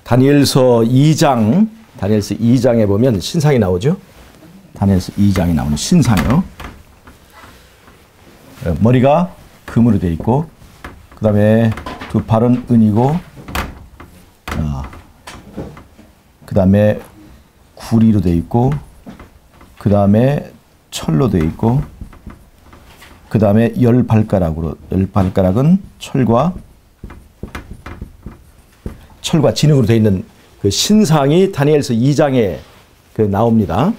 다니엘서 2장에 보면 신상이 나오죠. 다니엘서 2장에 나오는 신상이요. 머리가 금으로 되어 있고, 그 다음에 두 팔은 은이고, 그 다음에 구리로 되어 있고, 그 다음에 철로 되어 있고, 그 다음에 10발가락은 철과 진흙으로 되어 있는 그 신상이 다니엘서 2장에 나옵니다.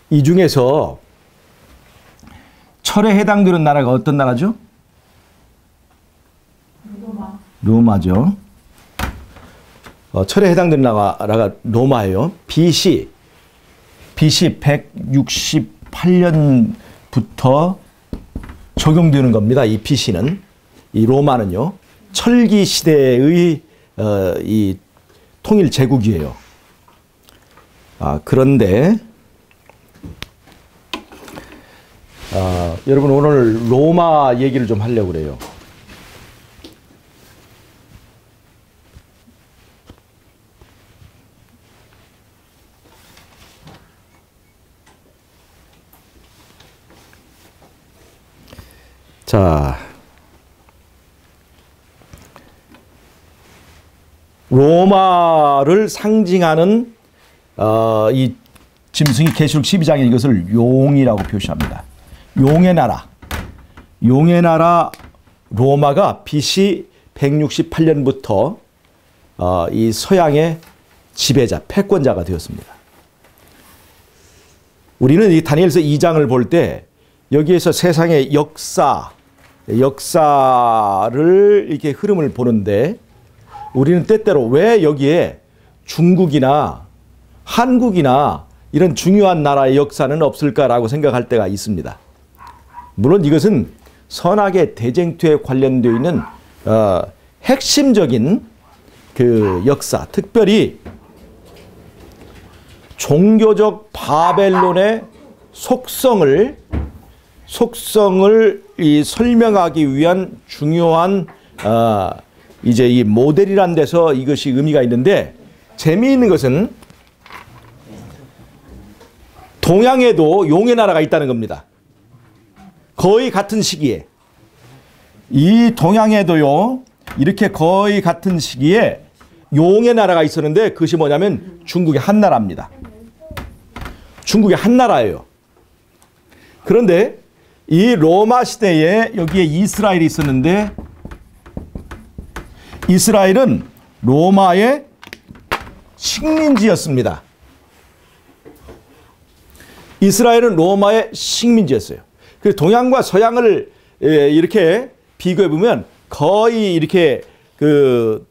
이 중에서 철에 해당되는 나라가 어떤 나라죠? 로마죠. 철에 해당되는 나라가 로마예요. BC 168년부터 적용되는 겁니다. 이 BC는, 이 로마는요, 철기 시대의 이 통일 제국이에요. 그런데 여러분, 오늘 로마 얘기를 좀 하려고 그래요. 자, 로마를 상징하는 이 짐승이 계시록 12장에 이것을 용이라고 표시합니다. 용의 나라 로마가 BC 168년부터 이 서양의 지배자, 패권자가 되었습니다. 우리는 이 다니엘서 2장을 볼 때 여기에서 세상의 역사를 이렇게 흐름을 보는데, 우리는 때때로 왜 여기에 중국이나 한국이나 이런 중요한 나라의 역사는 없을까라고 생각할 때가 있습니다. 물론 이것은 선악의 대쟁투에 관련되어 있는 핵심적인 그 역사, 특별히 종교적 바벨론의 속성을 설명하기 위한 중요한 이제 이 모델이란 데서 이것이 의미가 있는데, 재미있는 것은 동양에도 용의 나라가 있다는 겁니다. 거의 같은 시기에. 이 동양에도요, 이렇게 거의 같은 시기에 용의 나라가 있었는데, 그것이 뭐냐면 중국의 한나라입니다. 중국의 한나라예요. 그런데 이 로마 시대에 여기에 이스라엘이 있었는데, 이스라엘은 로마의 식민지였습니다. 이스라엘은 로마의 식민지였어요. 그래서 동양과 서양을 이렇게 비교해 보면 거의 이렇게 그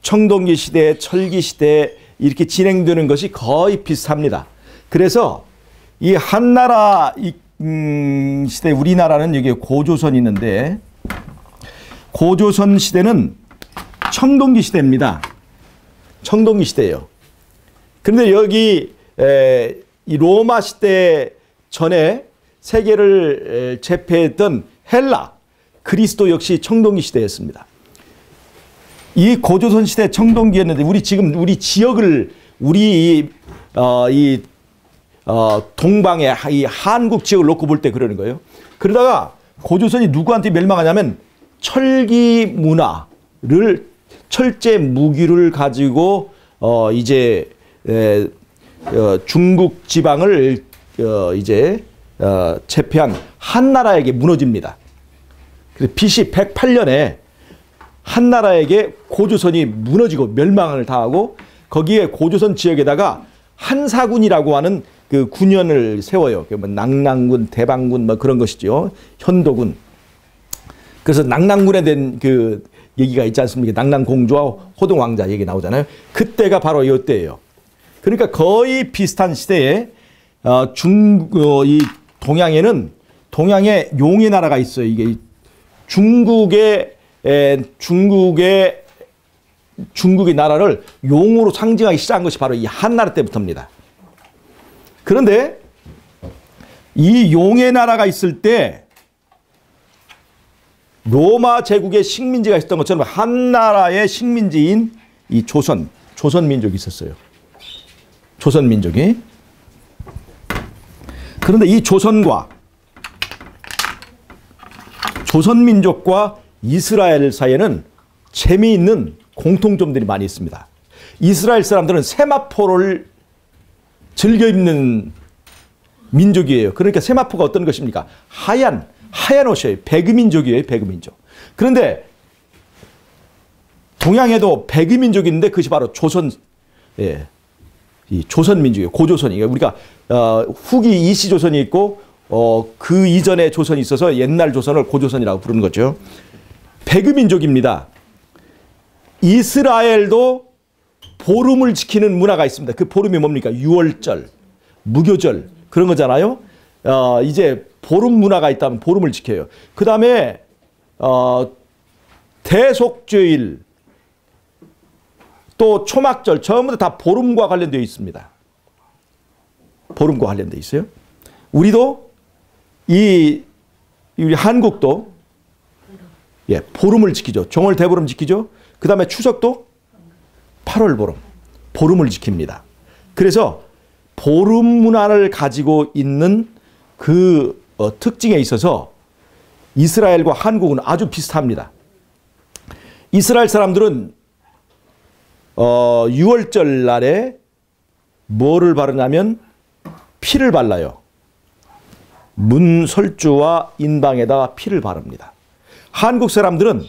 청동기 시대, 철기 시대 이렇게 진행되는 것이 거의 비슷합니다. 그래서 이 한나라 시대, 우리나라는 여기 고조선이 있는데, 고조선 시대는 청동기 시대입니다. 청동기 시대예요. 그런데 여기 이 로마 시대 전에 세계를 제패했던 헬라, 그리스도 역시 청동기 시대였습니다. 이 고조선 시대 청동기였는데, 우리 지역을, 이 동방의 이 한국 지역을 놓고 볼 때 그러는 거예요. 그러다가 고조선이 누구한테 멸망하냐면 철기 문화를, 철제 무기를 가지고 이제 중국 지방을 이제 제패한 한나라에게 무너집니다. 그래서 BC 108년에 한나라에게 고조선이 무너지고 멸망을 당하고, 거기에 고조선 지역에다가 한사군이라고 하는 그 군현을 세워요. 뭐 낙랑군, 대방군 뭐 그런 것이죠. 현도군. 그래서 낙랑군에 대한 그 얘기가 있지 않습니까? 낙랑공주와 호동왕자 얘기 나오잖아요. 그때가 바로 이때예요. 그러니까 거의 비슷한 시대에 이 동양에는 동양에 용의 나라가 있어요. 이게 중국의 나라를 용으로 상징하기 시작한 것이 바로 이 한나라 때부터입니다. 그런데 이 용의 나라가 있을 때 로마 제국의 식민지가 있었던 것처럼 한 나라의 식민지인 이 조선민족이 있었어요. 조선민족이. 그런데 이 조선민족과 이스라엘 사이에는 재미있는 공통점들이 많이 있습니다. 이스라엘 사람들은 세마포를 즐겨 입는 민족이에요. 그러니까 세마포가 어떤 것입니까? 하얀 옷이에요. 배그민족이에요. 배그민족. 그런데 동양에도 배그민족이 있는데 그것이 바로 이 조선민족이에요. 고조선이에요. 우리가 후기 이시조선이 있고 그 이전에 조선이 있어서 옛날 조선을 고조선이라고 부르는 거죠. 배그민족입니다. 이스라엘도 보름을 지키는 문화가 있습니다. 그 보름이 뭡니까? 유월절, 무교절 그런 거잖아요. 이제 보름 문화가 있다면 보름을 지켜요. 그 다음에 대속죄일 또 초막절 전부 다 보름과 관련되어 있습니다. 보름과 관련되어 있어요. 우리도 우리 한국도 보름을 지키죠. 종월대보름 지키죠. 그 다음에 추석도 8월 보름, 보름을 지킵니다. 그래서 보름 문화를 가지고 있는 그 특징에 있어서 이스라엘과 한국은 아주 비슷합니다. 이스라엘 사람들은 6월절 날에 뭐를 바르냐면 피를 발라요. 문설주와 인방에다가 피를 바릅니다. 한국 사람들은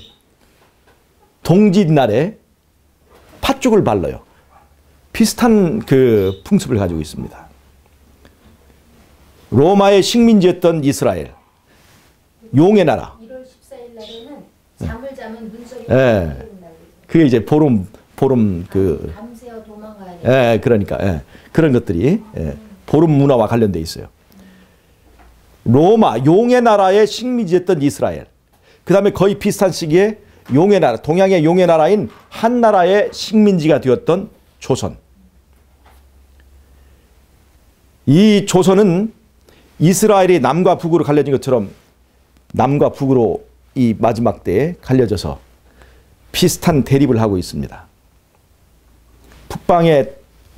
동짓날에 팥죽을 발라요. 비슷한 그 풍습을 가지고 있습니다. 로마의 식민지였던 이스라엘, 용의 나라. 1월 14일 날에는 잠을 자면 눈썹이 그게 이제 보름 밤새워 도망가야 돼. 그러니까 그런 것들이 보름 문화와 관련돼 있어요. 로마 용의 나라의 식민지였던 이스라엘. 그다음에 거의 비슷한 시기에 용의 나라, 동양의 용의 나라인 한 나라의 식민지가 되었던 조선. 이 조선은 이스라엘이 남과 북으로 갈려진 것처럼 남과 북으로 이 마지막 때에 갈려져서 비슷한 대립을 하고 있습니다. 북방에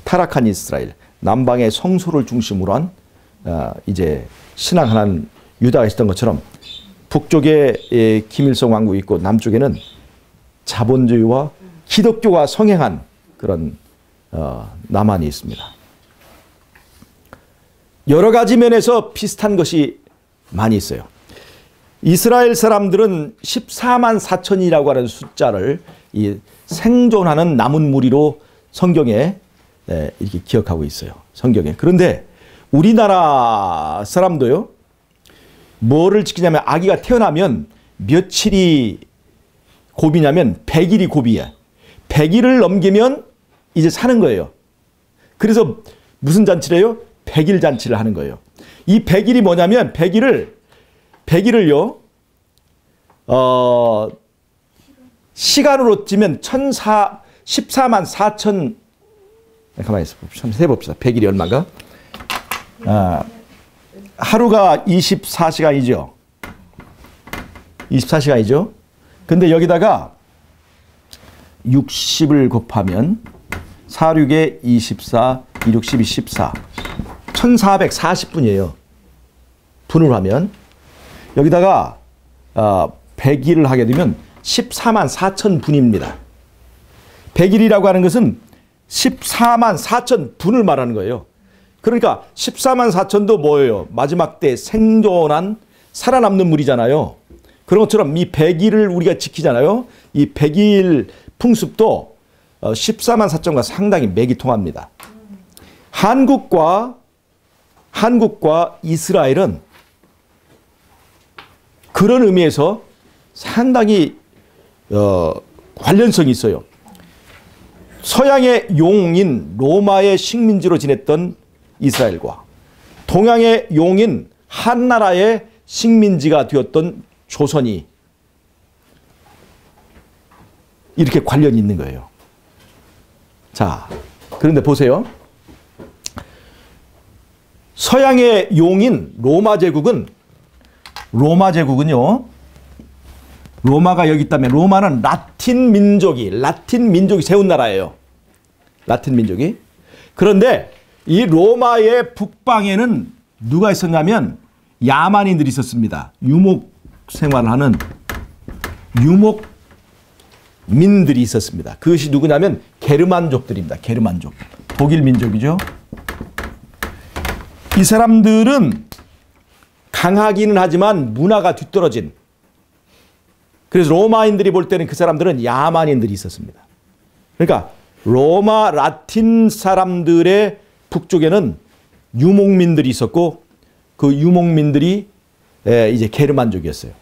타락한 이스라엘, 남방의 성소를 중심으로 한 이제 신앙하는 유다가 있었던 것처럼 북쪽에 김일성 왕국이 있고 남쪽에는 자본주의와 기독교가 성행한 그런 남한이 있습니다. 여러 가지 면에서 비슷한 것이 많이 있어요. 이스라엘 사람들은 14만 4천이라고 하는 숫자를 이 생존하는 남은 무리로 성경에 이렇게 기억하고 있어요. 성경에. 그런데 우리나라 사람도요. 뭐를 지키냐면 아기가 태어나면 며칠이 고비냐면 100일이 고비야. 100일을 넘기면 이제 사는 거예요. 그래서 무슨 잔치를 해요? 100일 잔치를 하는 거예요. 이 100일이 뭐냐면 100일을요. 시간으로 찌면 14만 4천 가만히 있어 해봅시다. 100일이 얼마인가? 하루가 24시간이죠. 24시간이죠. 근데 여기다가 60을 곱하면 4, 6에 24, 2, 6, 12, 14 1440분이에요. 분을 하면 여기다가 100일을 하게 되면 14만 4천 분입니다. 100일이라고 하는 것은 14만 4천 분을 말하는 거예요. 그러니까 14만 4천도 뭐예요? 마지막 때 생존한 살아남는 무리잖아요. 그런 것처럼 이 100일을 우리가 지키잖아요. 이 100일 풍습도 14만 4천과 상당히 맥이 통합니다. 한국과 이스라엘은 그런 의미에서 상당히 관련성이 있어요. 서양의 용인 로마의 식민지로 지냈던 이스라엘과 동양의 용인 한나라의 식민지가 되었던 조선이 이렇게 관련이 있는 거예요. 자, 그런데 보세요. 서양의 용인 로마 제국은요. 로마가 여기 있다면 로마는 라틴 민족이 세운 나라예요. 라틴 민족이. 그런데 이 로마의 북방에는 누가 있었냐면 야만인들이 있었습니다. 유목 생활을 하는 유목민들이 있었습니다. 그것이 누구냐면 게르만족들입니다. 게르만족. 독일 민족이죠. 이 사람들은 강하기는 하지만 문화가 뒤떨어진, 그래서 로마인들이 볼 때는 그 사람들은 야만인들이 있었습니다. 그러니까 로마 라틴 사람들의 북쪽에는 유목민들이 있었고 그 유목민들이 이제 게르만족이었어요.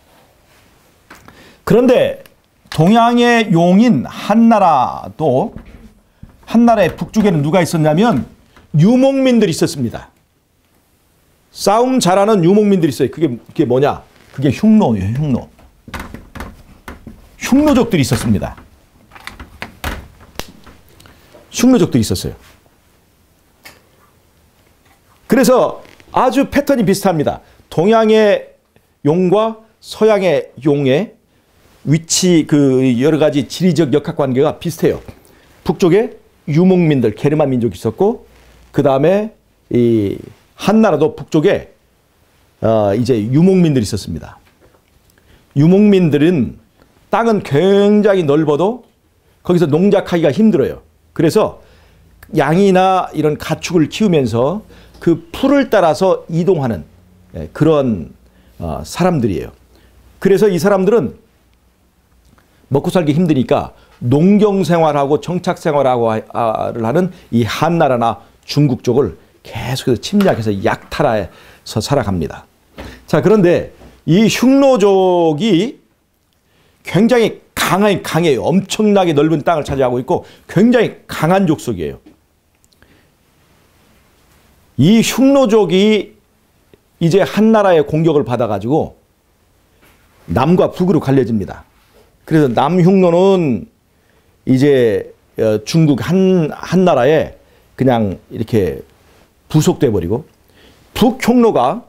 그런데 동양의 용인 한나라도, 한나라의 북쪽에는 누가 있었냐면 유목민들이 있었습니다. 싸움 잘하는 유목민들이 있어요. 그게 뭐냐? 그게 흉노예요. 흉노. 흉노족들이 있었습니다. 흉노족들이 있었어요. 그래서 아주 패턴이 비슷합니다. 동양의 용과 서양의 용의 위치, 그 여러 가지 지리적 역학 관계가 비슷해요. 북쪽에 유목민들, 게르만 민족이 있었고, 그 다음에 이 한나라도 북쪽에 이제 유목민들이 있었습니다. 유목민들은 땅은 굉장히 넓어도 거기서 농작하기가 힘들어요. 그래서 양이나 이런 가축을 키우면서 그 풀을 따라서 이동하는 그런 사람들이에요. 그래서 이 사람들은 먹고 살기 힘드니까 농경 생활하고 정착 생활하고 하는 이 한나라나 중국 쪽을 계속해서 침략해서 약탈해서 살아갑니다. 자, 그런데 이 흉노족이 굉장히 강해요. 엄청나게 넓은 땅을 차지하고 있고 굉장히 강한 족속이에요. 이 흉노족이 이제 한나라의 공격을 받아가지고 남과 북으로 갈려집니다. 그래서 남흉노는 이제 중국 한나라에 그냥 이렇게 부속돼 버리고, 북흉노가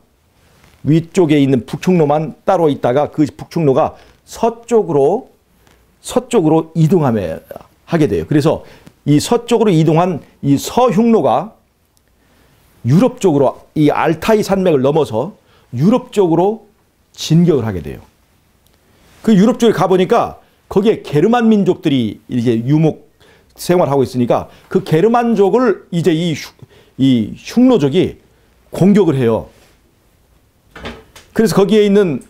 위쪽에 있는 북흉노만 따로 있다가 그 북흉노가 서쪽으로 이동하게 돼요. 그래서 이 서쪽으로 이동한 이 서흉노가 유럽 쪽으로, 이 알타이 산맥을 넘어서 유럽 쪽으로 진격을 하게 돼요. 그 유럽 쪽에 가보니까 거기에 게르만 민족들이 이제 유목 생활하고 있으니까 그 게르만족을 이제 이 흉노족이 공격을 해요. 그래서 거기에 있는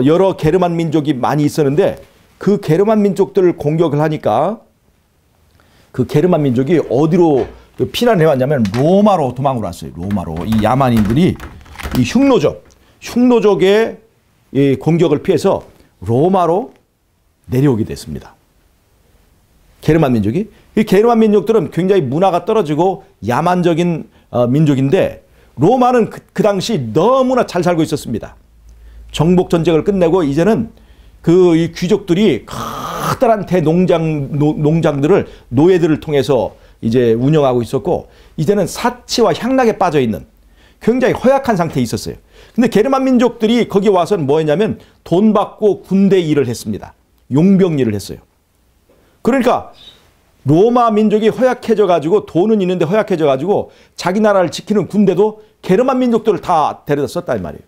여러 게르만 민족이 많이 있었는데 그 게르만 민족들을 공격을 하니까 그 게르만 민족이 어디로 피난해 왔냐면 로마로 도망을 왔어요. 로마로. 이 야만인들이 이 흉노족의 이 공격을 피해서 로마로 내려오게 됐습니다. 게르만 민족이. 이 게르만 민족들은 굉장히 문화가 떨어지고 야만적인 민족인데 로마는 그 당시 너무나 잘 살고 있었습니다. 정복 전쟁을 끝내고 이제는 이 귀족들이 커다란 대농장들을 노예들을 통해서 이제 운영하고 있었고, 이제는 사치와 향락에 빠져 있는 굉장히 허약한 상태에 있었어요. 근데 게르만 민족들이 거기 와서는 뭐 했냐면 돈 받고 군대 일을 했습니다. 용병 일을 했어요. 그러니까 로마 민족이 허약해져 가지고, 돈은 있는데 허약해져 가지고 자기 나라를 지키는 군대도 게르만 민족들을 다 데려다 썼단 말이에요.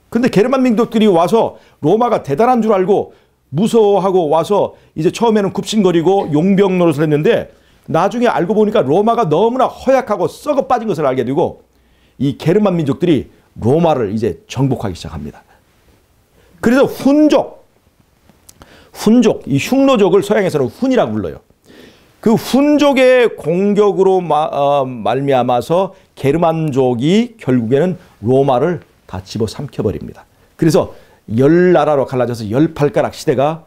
근데 게르만 민족들이 와서 로마가 대단한 줄 알고 무서워하고 와서 이제 처음에는 굽신거리고 용병 노릇을 했는데 나중에 알고 보니까 로마가 너무나 허약하고 썩어 빠진 것을 알게 되고 이 게르만 민족들이 로마를 이제 정복하기 시작합니다. 그래서 이 흉노족을 서양에서는 훈이라고 불러요. 그 훈족의 공격으로 말미암아서 게르만족이 결국에는 로마를 다 집어삼켜버립니다. 그래서 10나라로 갈라져서 18가락 시대가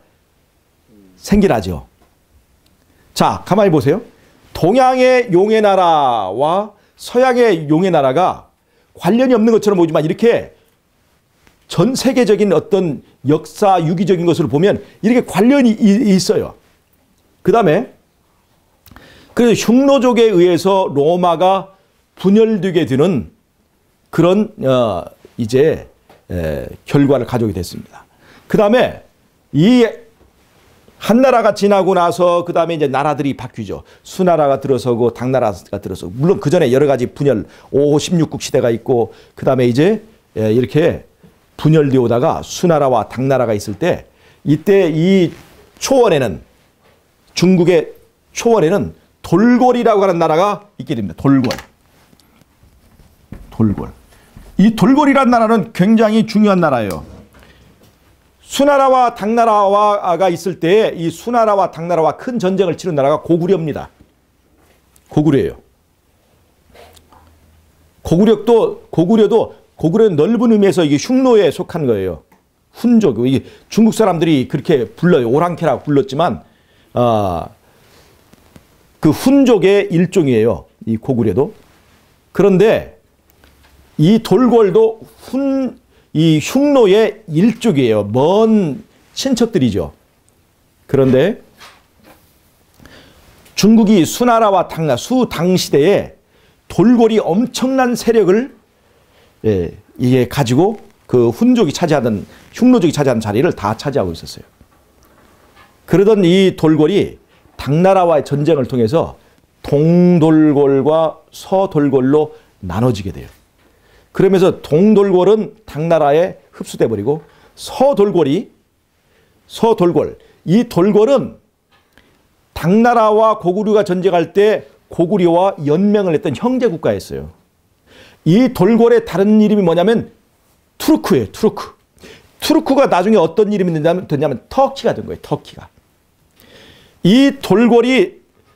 생겨나죠. 자, 가만히 보세요. 동양의 용의 나라와 서양의 용의 나라가 관련이 없는 것처럼 보이지만 이렇게 전 세계적인 어떤 역사 유기적인 것으로 보면 이렇게 관련이 있어요. 그 다음에 그래서 흉노족에 의해서 로마가 분열되게 되는 그런 이제 결과를 가져오게 됐습니다. 그 다음에 이 한나라가 지나고 나서 그 다음에 이제 나라들이 바뀌죠. 수나라가 들어서고 당나라가 들어서고, 물론 그 전에 여러 가지 분열, 5호 16국 시대가 있고, 그 다음에 이제 이렇게 분열되어 오다가 수나라와 당나라가 있을 때, 이때 이 초원에는, 중국의 초원에는 돌궐이라고 하는 나라가 있게 됩니다. 돌궐. 이 돌궐이라는 나라는 굉장히 중요한 나라예요. 수나라와 당나라가 있을 때 이 수나라와 당나라와 큰 전쟁을 치른 나라가 고구려입니다. 고구려예요. 고구려는 넓은 의미에서 이게 흉노에 속한 거예요. 훈족. 이게 중국 사람들이 그렇게 불러요. 오랑캐라고 불렀지만 그 훈족의 일종이에요. 이 고구려도. 그런데 이 돌궐도 이 흉노의 일족이에요. 먼 친척들이죠. 그런데 중국이 수나라와 수당 시대에 돌궐이 엄청난 세력을 이게 가지고 그 흉노족이 차지하던 자리를 다 차지하고 있었어요. 그러던 이 돌궐이 당나라와의 전쟁을 통해서 동돌궐과 서돌궐로 나눠지게 돼요. 그러면서 동돌궐은 당나라에 흡수돼 버리고 이 돌궐은 당나라와 고구려가 전쟁할 때 고구려와 연맹을 했던 형제 국가였어요. 이 돌궐의 다른 이름이 뭐냐면 투르크예요. 투르크가 나중에 어떤 이름이 됐냐면 터키가 된 거예요. 터키가. 이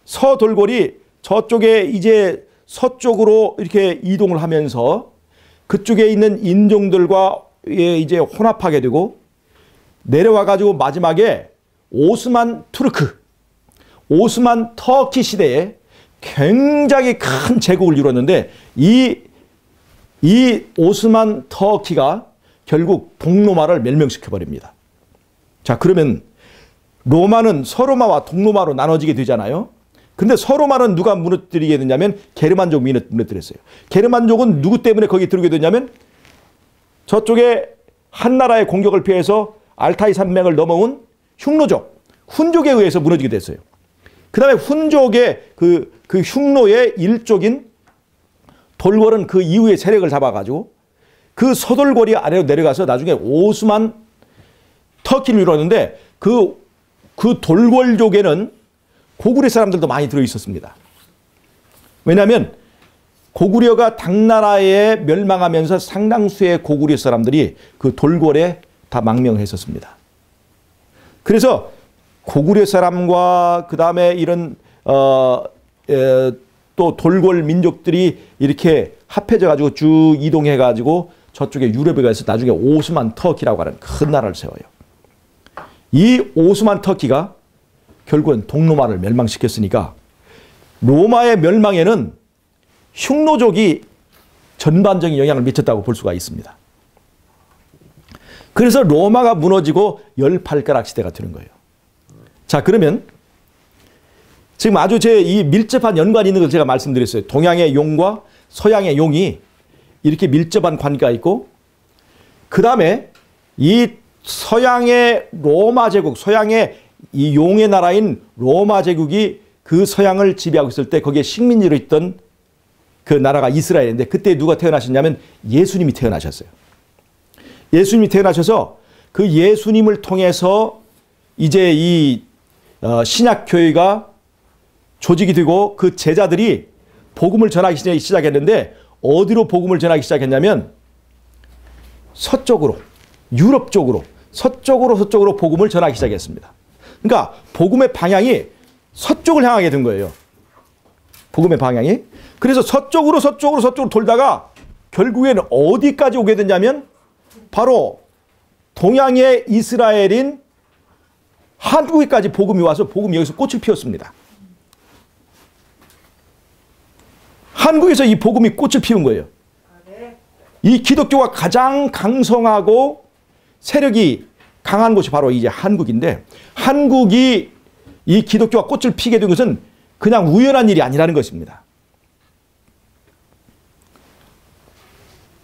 서돌궐이 저쪽에 이제 서쪽으로 이렇게 이동을 하면서 그쪽에 있는 인종들과 이제 혼합하게 되고 내려와 가지고 마지막에 오스만 터키 시대에 굉장히 큰 제국을 이뤘는데 이 오스만 터키가 결국 동로마를 멸명시켜 버립니다. 자, 그러면 로마는 서로마와 동로마로 나눠지게 되잖아요. 근데 서로마는 누가 무너뜨리게 됐냐면 게르만족이 무너뜨렸어요. 게르만족은 누구 때문에 거기 들어오게 됐냐면 저쪽에 한나라의 공격을 피해서 알타이 산맥을 넘어온 훈족에 의해서 무너지게 됐어요. 그 다음에 훈족의 그 흉노의 일족인 돌궐은 그 이후에 세력을 잡아가지고 그 서돌궐이 아래로 내려가서 나중에 오스만 터키를 이뤘는데 그 돌궐족에는 고구려 사람들도 많이 들어 있었습니다. 왜냐하면 고구려가 당나라에 멸망하면서 상당수의 고구려 사람들이 그 돌궐에 다 망명했었습니다. 그래서 고구려 사람과 그 다음에 이런 또 돌궐 민족들이 이렇게 합해져 가지고 쭉 이동해 가지고 저쪽에 유럽에 가서 나중에 오스만 터키라고 하는 큰 나라를 세워요. 이 오스만 터키가 결국은 동로마를 멸망시켰으니까 로마의 멸망에는 흉노족이 전반적인 영향을 미쳤다고 볼 수가 있습니다. 그래서 로마가 무너지고 18가락 시대가 되는 거예요. 자, 그러면 지금 아주 이 밀접한 연관이 있는 걸 제가 말씀드렸어요. 동양의 용과 서양의 용이 이렇게 밀접한 관계가 있고, 그 다음에 이 서양의 로마 제국, 서양의 이 용의 나라인 로마 제국이 그 서양을 지배하고 있을 때 거기에 식민지로 있던 그 나라가 이스라엘인데, 그때 누가 태어나셨냐면 예수님이 태어나셨어요. 예수님이 태어나셔서 그 예수님을 통해서 이제 이 신약교회가 조직이 되고 그 제자들이 복음을 전하기 시작했는데, 어디로 복음을 전하기 시작했냐면 서쪽으로, 유럽 쪽으로, 서쪽으로 복음을 전하기 시작했습니다. 그러니까 복음의 방향이 서쪽을 향하게 된 거예요. 복음의 방향이. 그래서 서쪽으로 돌다가 결국에는 어디까지 오게 됐냐면 바로 동양의 이스라엘인 한국에까지 복음이 와서 복음이 여기서 꽃을 피웠습니다. 한국에서 이 복음이 꽃을 피운 거예요. 이 기독교가 가장 강성하고 세력이 강한 곳이 바로 이제 한국인데, 한국이 이 기독교가 꽃을 피게 된 것은 그냥 우연한 일이 아니라는 것입니다.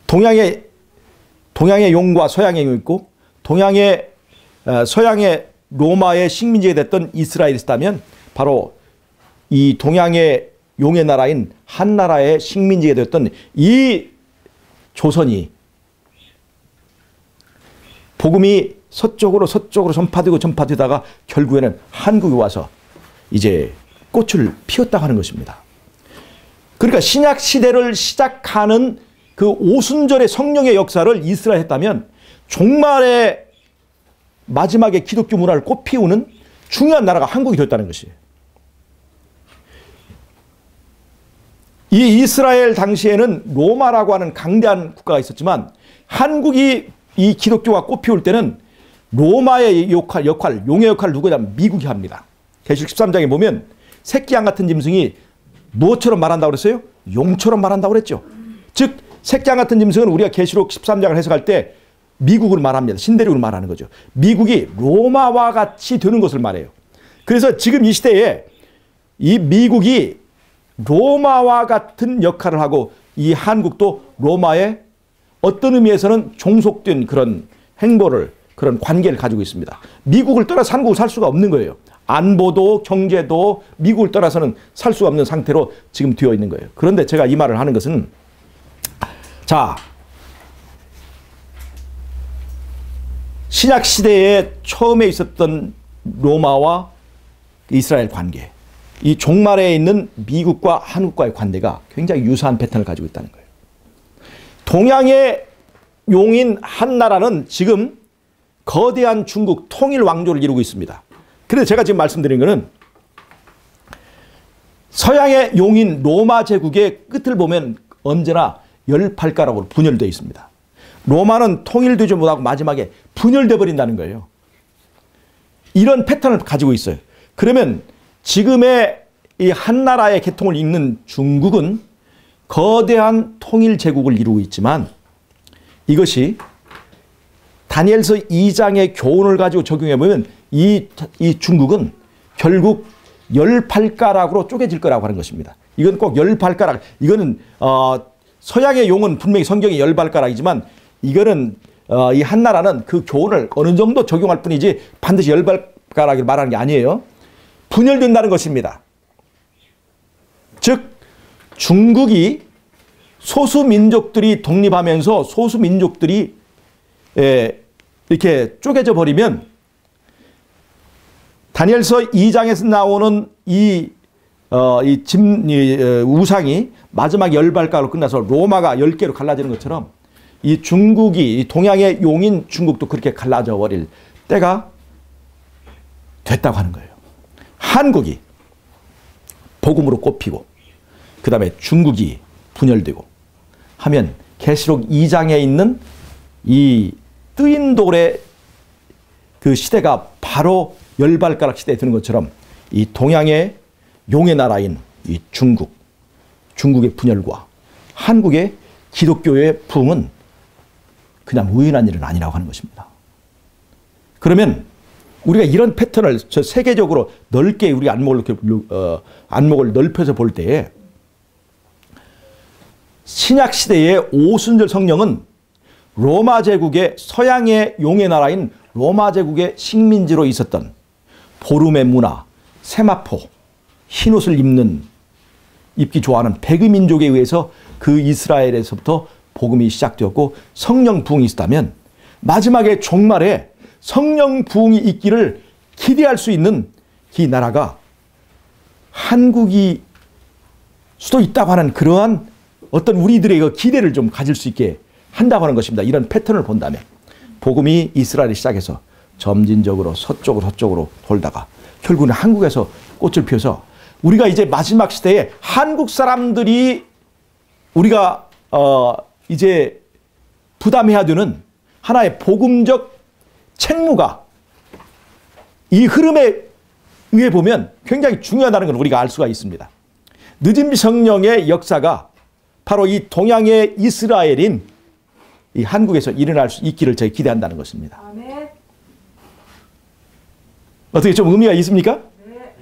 동양의 용과 서양의 용이 있고, 동양의 서양의 로마의 식민지가 됐던 이스라엘이 있다면 바로 이 동양의 용의 나라인 한나라의 식민지가 되었던 이 조선이 복음이 서쪽으로 전파되다가 결국에는 한국에 와서 이제 꽃을 피웠다고 하는 것입니다. 그러니까 신약 시대를 시작하는 그 오순절의 성령의 역사를 이스라엘 했다면 종말의 마지막에 기독교 문화를 꽃피우는 중요한 나라가 한국이 되었다는 것이에요. 이 이스라엘 당시에는 로마라고 하는 강대한 국가가 있었지만 한국이 이 기독교가 꽃피울 때는 로마의 역할, 용의 역할을 누구냐면 미국이 합니다. 계시록 13장에 보면 새끼양 같은 짐승이 무엇처럼 말한다고 그랬어요? 용처럼 말한다고 그랬죠. 즉 새끼양 같은 짐승은 우리가 계시록 13장을 해석할 때 미국을 말합니다. 신대륙을 말하는 거죠. 미국이 로마와 같이 되는 것을 말해요. 그래서 지금 이 시대에 이 미국이 로마와 같은 역할을 하고 이 한국도 로마의 어떤 의미에서는 종속된 그런 행보를, 그런 관계를 가지고 있습니다. 미국을 떠나서 한국을 살 수가 없는 거예요. 안보도 경제도 미국을 떠나서는 살 수가 없는 상태로 지금 되어 있는 거예요. 그런데 제가 이 말을 하는 것은, 자, 신약 시대에 처음에 있었던 로마와 이스라엘 관계, 이 종말에 있는 미국과 한국과의 관계가 굉장히 유사한 패턴을 가지고 있다는 거예요. 동양의 용인 한나라는 지금 거대한 중국 통일 왕조를 이루고 있습니다. 그래서 제가 지금 말씀드린 것은 서양의 용인 로마 제국의 끝을 보면 언제나 18가락으로 분열되어 있습니다. 로마는 통일되지 못하고 마지막에 분열되어 버린다는 거예요. 이런 패턴을 가지고 있어요. 그러면 지금의 이 한나라의 계통을 잇는 중국은 거대한 통일 제국을 이루고 있지만 이것이 다니엘서 2장의 교훈을 가지고 적용해 보면 이 중국은 결국 18가락으로 쪼개질 거라고 하는 것입니다. 이건 꼭 18가락, 이거는 서양의 용은 분명히 성경이 18가락이지만 이거는 이 한나라는 그 교훈을 어느 정도 적용할 뿐이지 반드시 18가락을 말하는 게 아니에요. 분열된다는 것입니다. 즉 중국이 소수민족들이 독립하면서 소수민족들이 이렇게 쪼개져 버리면 다니엘서 2장에서 나오는 이 우상이 마지막 18가락으로 끝나서 로마가 10개로 갈라지는 것처럼 이 중국이, 이 동양의 용인 중국도 그렇게 갈라져 버릴 때가 됐다고 하는 거예요. 한국이 복음으로 꼽히고 그 다음에 중국이 분열되고 하면 계시록 2장에 있는 이 뜨인 돌의 그 시대가 바로 18가락 시대에 드는 것처럼 이 동양의 용의 나라인 이 중국의 분열과 한국의 기독교의 부흥은 그냥 우연한 일은 아니라고 하는 것입니다. 그러면 우리가 이런 패턴을 저 세계적으로 넓게 우리 안목을 넓혀서 볼 때에 신약 시대의 오순절 성령은 로마 제국의 서양의 용의 나라인 로마 제국의 식민지로 있었던 보름의 문화, 세마포, 흰옷을 입기 좋아하는 백의 민족에 의해서 그 이스라엘에서부터 복음이 시작되었고 성령 부흥이 있었다면 마지막에 종말에 성령 부흥이 있기를 기대할 수 있는 이 나라가 한국이 수도 있다고 하는 그러한 어떤 우리들의 기대를 좀 가질 수 있게 한다고 하는 것입니다. 이런 패턴을 본다면 복음이 이스라엘이 시작해서 점진적으로 서쪽으로 돌다가 결국은 한국에서 꽃을 피워서 우리가 이제 마지막 시대에 한국 사람들이 우리가 이제 부담해야 되는 하나의 복음적 책무가 이 흐름에 의해 보면 굉장히 중요하다는 걸 우리가 알 수가 있습니다. 늦은 성령의 역사가 바로 이 동양의 이스라엘인 이 한국에서 일어날 수 있기를 저희 기대한다는 것입니다. 아멘. 어떻게 좀 의미가 있습니까? 네.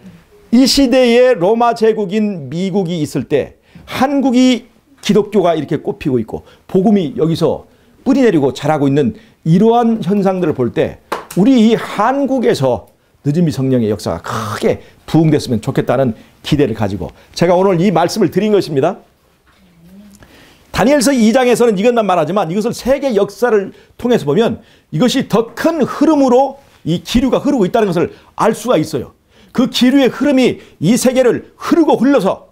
이 시대에 로마 제국인 미국이 있을 때 한국이 기독교가 이렇게 꽃피고 있고 복음이 여기서 뿌리 내리고 자라고 있는 이러한 현상들을 볼 때 우리 이 한국에서 늦은이 성령의 역사가 크게 부흥됐으면 좋겠다는 기대를 가지고 제가 오늘 이 말씀을 드린 것입니다. 다니엘서 2장에서는 이것만 말하지만 이것을 세계 역사를 통해서 보면 이것이 더 큰 흐름으로 이 기류가 흐르고 있다는 것을 알 수가 있어요. 그 기류의 흐름이 이 세계를 흐르고 흘러서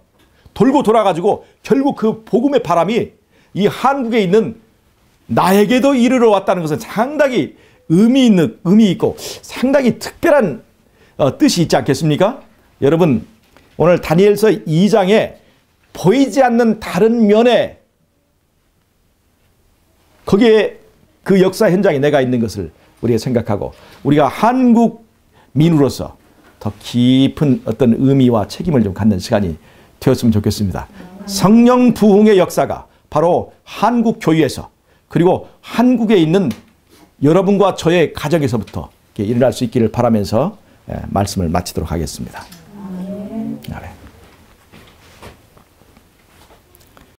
돌고 돌아가지고 결국 그 복음의 바람이 이 한국에 있는 나에게도 이르러 왔다는 것은 상당히 의미 있고 상당히 특별한 뜻이 있지 않겠습니까? 여러분, 오늘 다니엘서 2장에 보이지 않는 다른 면에 거기에 그 역사 현장에 내가 있는 것을 우리가 생각하고 우리가 한국민으로서 더 깊은 어떤 의미와 책임을 좀 갖는 시간이 되었으면 좋겠습니다. 성령 부흥의 역사가 바로 한국 교회에서 그리고 한국에 있는 여러분과 저의 가정에서부터 일어날 수 있기를 바라면서 말씀을 마치도록 하겠습니다. 아멘.